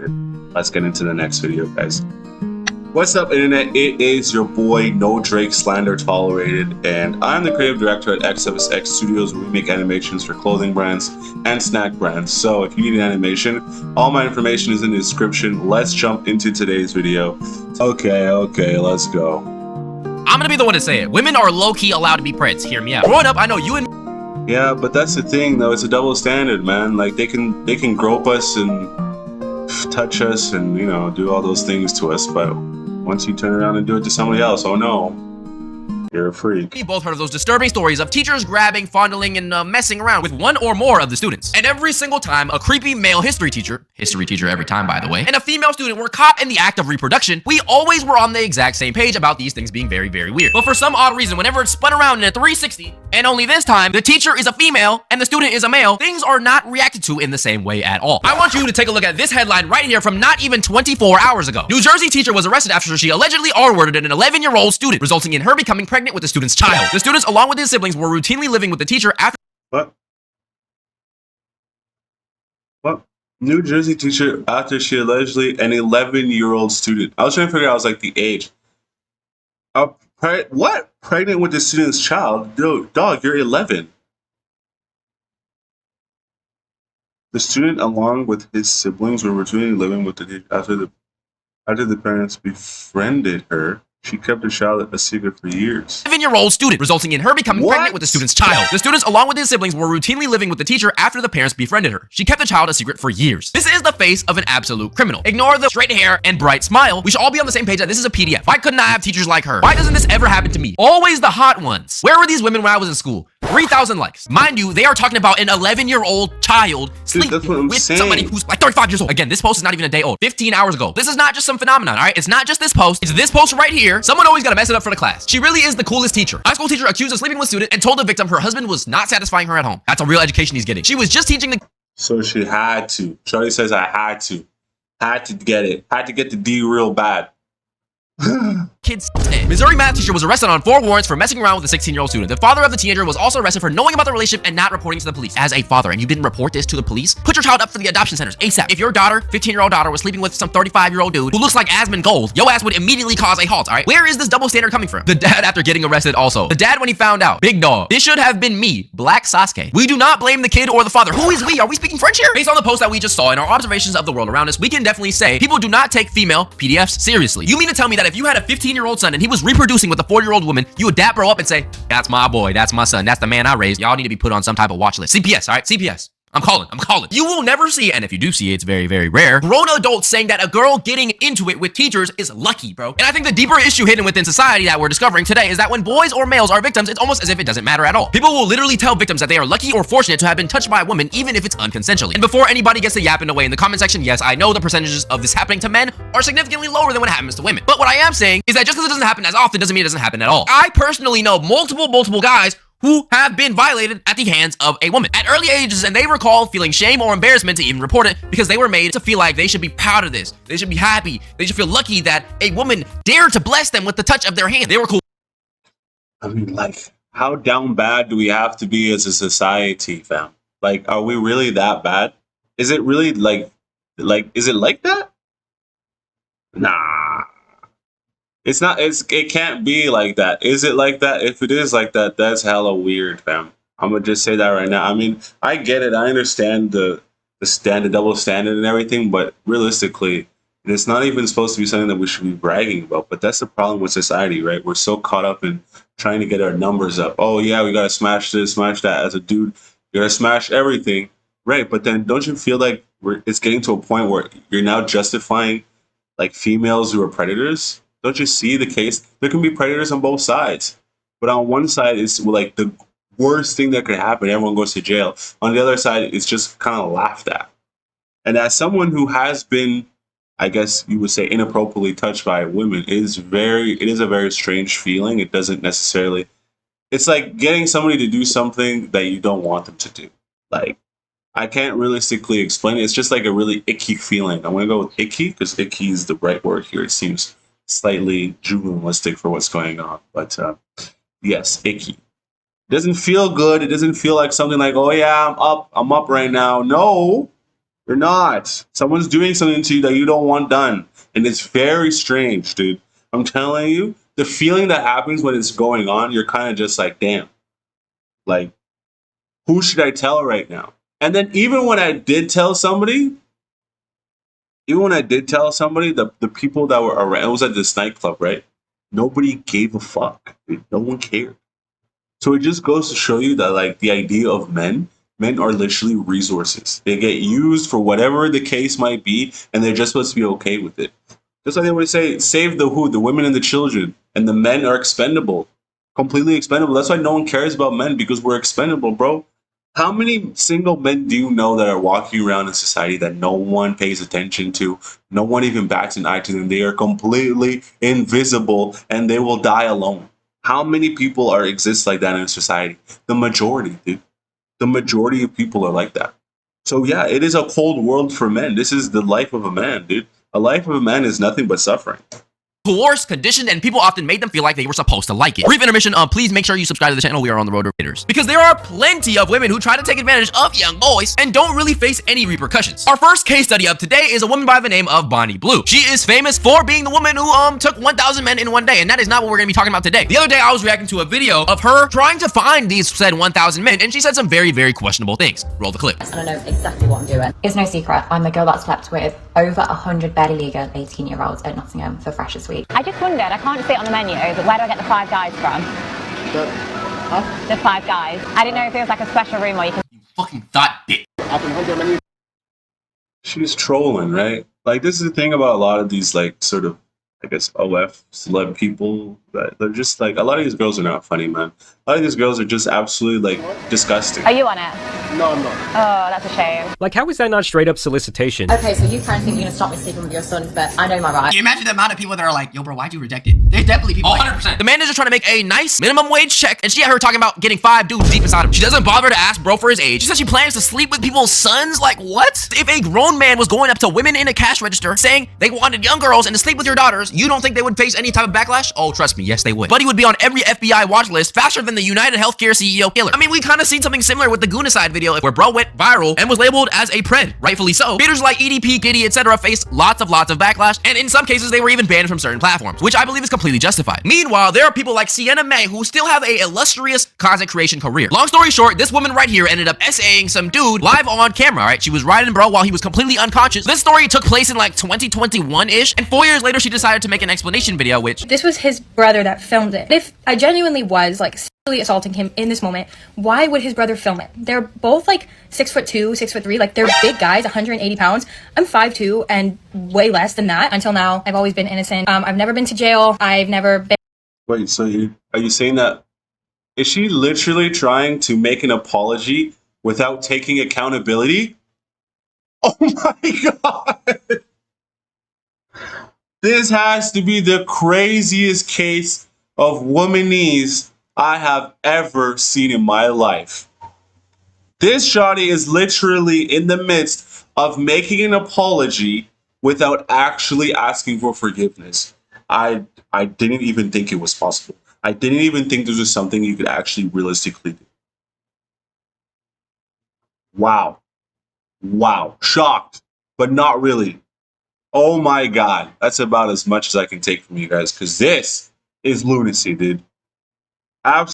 started. Let's get into the next video, guys. What's up, internet? It is your boy, No Drake Slander Tolerated, and I'm the creative director at xCephasx Studios, where we make animations for clothing brands and snack brands. So if you need an animation, all my information is in the description. Let's jump into today's video. Okay, let's go. I'm gonna be the one to say it. Women are low-key allowed to be preds. Hear me out. Growing up, I know you and Yeah, but that's the thing, though. It's a double standard, man. Like, they can grope us and touch us and, you know, do all those things to us, but once you turn around and do it to somebody else, oh no, you're a freak. we both heard of those disturbing stories of teachers grabbing, fondling, and messing around with one or more of the students. And every single time a creepy male history teacher every time, by the way, and a female student were caught in the act of reproduction, we always were on the exact same page about these things being very, very weird. But for some odd reason, whenever it's spun around in a 360, and only this time, the teacher is a female and the student is a male, things are not reacted to in the same way at all. I want you to take a look at this headline right here from not even 24 hours ago. New Jersey teacher was arrested after she allegedly R-worded an 11-year-old student, resulting in her becoming pregnant with the student's child. The students, along with his siblings, were routinely living with the teacher after— What? New Jersey teacher after she allegedly an 11-year-old student. I was trying to figure out, like, the age. What? Pregnant with the student's child? Yo, dog, you're 11. The student, along with his siblings, were routinely living with the teacher after the parents befriended her. She kept the child a secret for years. 11-year-old student, resulting in her becoming pregnant with the student's child. The students, along with his siblings, were routinely living with the teacher after the parents befriended her. She kept the child a secret for years. This is the face of an absolute criminal. Ignore the straight hair and bright smile. We should all be on the same page that this is a PDF. Why couldn't I have teachers like her? Why doesn't this ever happen to me? Always the hot ones. Where were these women when I was in school? 3,000 likes. Mind you, they are talking about an 11-year-old child sleeping with somebody who's like 35 years old. Again, this post is not even a day old. 15 hours ago. This is not just some phenomenon, all right? It's not just this post. It's this post right here. Someone always gotta mess it up for the class. She really is the coolest teacher. High school teacher accused of sleeping with student and told the victim her husband was not satisfying her at home. That's a real education he's getting. She was just teaching the— So she had to. Charlie says I had to. Had to get it. Had to get the D real bad. kids. Missouri math teacher was arrested on 4 warrants for messing around with a 16-year-old student. The father of the teenager was also arrested for knowing about the relationship and not reporting to the police. As a father, and you didn't report this to the police, put your child up for the adoption centers ASAP. If your daughter, 15-year-old daughter, was sleeping with some 35-year-old dude who looks like Asmund Gold, your ass would immediately cause a halt, all right? Where is this double standard coming from? The dad after getting arrested also. The dad when he found out. Big dog. This should have been me, Black Sasuke. We do not blame the kid or the father. Who is we? Are we speaking French here? Based on the post that we just saw and our observations of the world around us, we can definitely say people do not take female PDFs seriously. You mean to tell me that if you had a 15-year-old son and he was reproducing with a 4-year-old woman, you would dap bro up and say, that's my boy, that's my son, that's the man I raised. Y'all need to be put on some type of watch list. CPS, all right? CPS. I'm calling. You will never see, and if you do see it, it's very, very rare, grown adults saying that a girl getting into it with teachers is lucky, bro. And I think the deeper issue hidden within society that we're discovering today is that when boys or males are victims, it's almost as if it doesn't matter at all. People will literally tell victims that they are lucky or fortunate to have been touched by a woman, even if it's unconsensually. And before anybody gets to yapping away in the comment section, yes, I know the percentages of this happening to men are significantly lower than what happens to women. But what I am saying is that just because it doesn't happen as often doesn't mean it doesn't happen at all. I personally know multiple guys who have been violated at the hands of a woman at early ages, and they recall feeling shame or embarrassment to even report it because they were made to feel like they should be proud of this. They should be happy. They should feel lucky that a woman dared to bless them with the touch of their hand. They were cool. I mean, like, how down bad do we have to be as a society, fam? Like, are we really that bad? Is it really is it like that? Nah. It's not, it can't be like that. Is it like that? If it is like that, that's hella weird, fam. I'm gonna just say that right now. I mean, I get it. I understand the double standard and everything, but realistically, it's not even supposed to be something that we should be bragging about. But that's the problem with society, right? We're so caught up in trying to get our numbers up. Oh yeah, we gotta smash this, smash that. As a dude, you gotta smash everything, right? But then don't you feel like it's getting to a point where you're now justifying like females who are predators? Don't you see the case? There can be predators on both sides. But on one side, it's like the worst thing that could happen. Everyone goes to jail. On the other side, it's just kind of laughed at. And as someone who has been, I guess you would say, inappropriately touched by women, it is a very strange feeling. It doesn't necessarily, it's like getting somebody to do something that you don't want them to do. Like, I can't realistically explain it. It's just like a really icky feeling. I'm going to go with icky because icky is the right word here. It seems slightly juvenilistic for what's going on, but yes, icky. It doesn't feel good. It doesn't feel like something like, oh yeah, I'm up right now. No, You're not. Someone's doing something to you that you don't want done. And it's very strange, dude. I'm telling you, the feeling that happens when it's going on, you're kind of just like, damn, like, who should I tell right now? And then even when I did tell somebody, the people that were around, it was at this nightclub, right? Nobody gave a fuck. Dude. No one cared. So it just goes to show you that, like, the idea of men are literally resources. They get used for whatever the case might be, and they're just supposed to be okay with it. Just like they would say, save the who, the women and the children, and the men are expendable, completely expendable. That's why no one cares about men, because we're expendable, bro. How many single men do you know that are walking around in society that no one pays attention to? No one even bats an eye to them. They are completely invisible, and they will die alone. How many people exist like that in society? The majority, dude. The majority of people are like that. So yeah, it is a cold world for men. This is the life of a man, dude. A life of a man is nothing but suffering. Coerced, conditioned, and people often made them feel like they were supposed to like it. Brief intermission, please make sure you subscribe to the channel. We are on the road to haters. Because there are plenty of women who try to take advantage of young boys and don't really face any repercussions. Our first case study of today is a woman by the name of Bonnie Blue. She is famous for being the woman who took 1,000 men in one day, and that is not what we're gonna be talking about today. The other day, I was reacting to a video of her trying to find these said 1,000 men, and she said some very, very questionable things. Roll the clip. And I know exactly what I'm doing. It's no secret, I'm the girl that slept with over 100 barely legal 18-year-olds at Nottingham for Freshers Week. I just wondered, I can't see it on the menu, but where do I get the 5 guys from? The 5 guys. I didn't know if it was like a special room or you can... You fucking thought, bitch. She's trolling, right? Like, this is the thing about a lot of these, like, sort of, I guess, OF celeb people, that they're just like, a lot of these girls are not funny, man. A lot of these girls are just absolutely, like, disgusting. Are you on it? No, I'm not. Oh, that's a shame. Like, how is that not straight up solicitation? Okay, so you kind of think you're gonna stop me sleeping with your son, but I know my right. Can you imagine the amount of people that are like, yo, bro, why'd you reject it? There's definitely people 100%. The man is just trying to make a nice minimum wage check, and she had her talking about getting 5 dudes deep inside him. She doesn't bother to ask bro for his age. She says she plans to sleep with people's sons. Like, what? If a grown man was going up to women in a cash register saying they wanted young girls and to sleep with your daughters, you don't think they would face any type of backlash? Oh, trust me, yes, they would. Buddy would be on every FBI watch list faster than the United Healthcare CEO killer. I mean, we kind of seen something similar with the Goonicide video where bro went viral and was labeled as a pred, rightfully so. Creators like EDP, Giddy, etc. faced lots of backlash, and in some cases they were even banned from certain platforms, which I believe is completely justified. Meanwhile, there are people like Sienna May who still have a illustrious content creation career. Long story short, this woman right here ended up essaying some dude live on camera, right? She was riding bro while he was completely unconscious. This story took place in like 2021-ish, and 4 years later she decided to make an explanation video, which... This was his brother that filmed it. If I genuinely was like sexually assaulting him in this moment, why would his brother film it? They're both like 6'2", 6'3", like they're big guys, 180 pounds. I'm 5'2" and way less than that. Until now, I've always been innocent. I've never been to jail. I've never been... Wait, so are you saying that, is she literally trying to make an apology without taking accountability? Oh my god! This has to be the craziest case of womanese I have ever seen in my life. This shawty is literally in the midst of making an apology without actually asking for forgiveness. I didn't even think it was possible. I didn't even think this was something you could actually realistically do. Wow. Wow. Shocked, but not really. Oh my god. That's about as much as I can take from you guys, because this is lunacy, dude. Absolutely.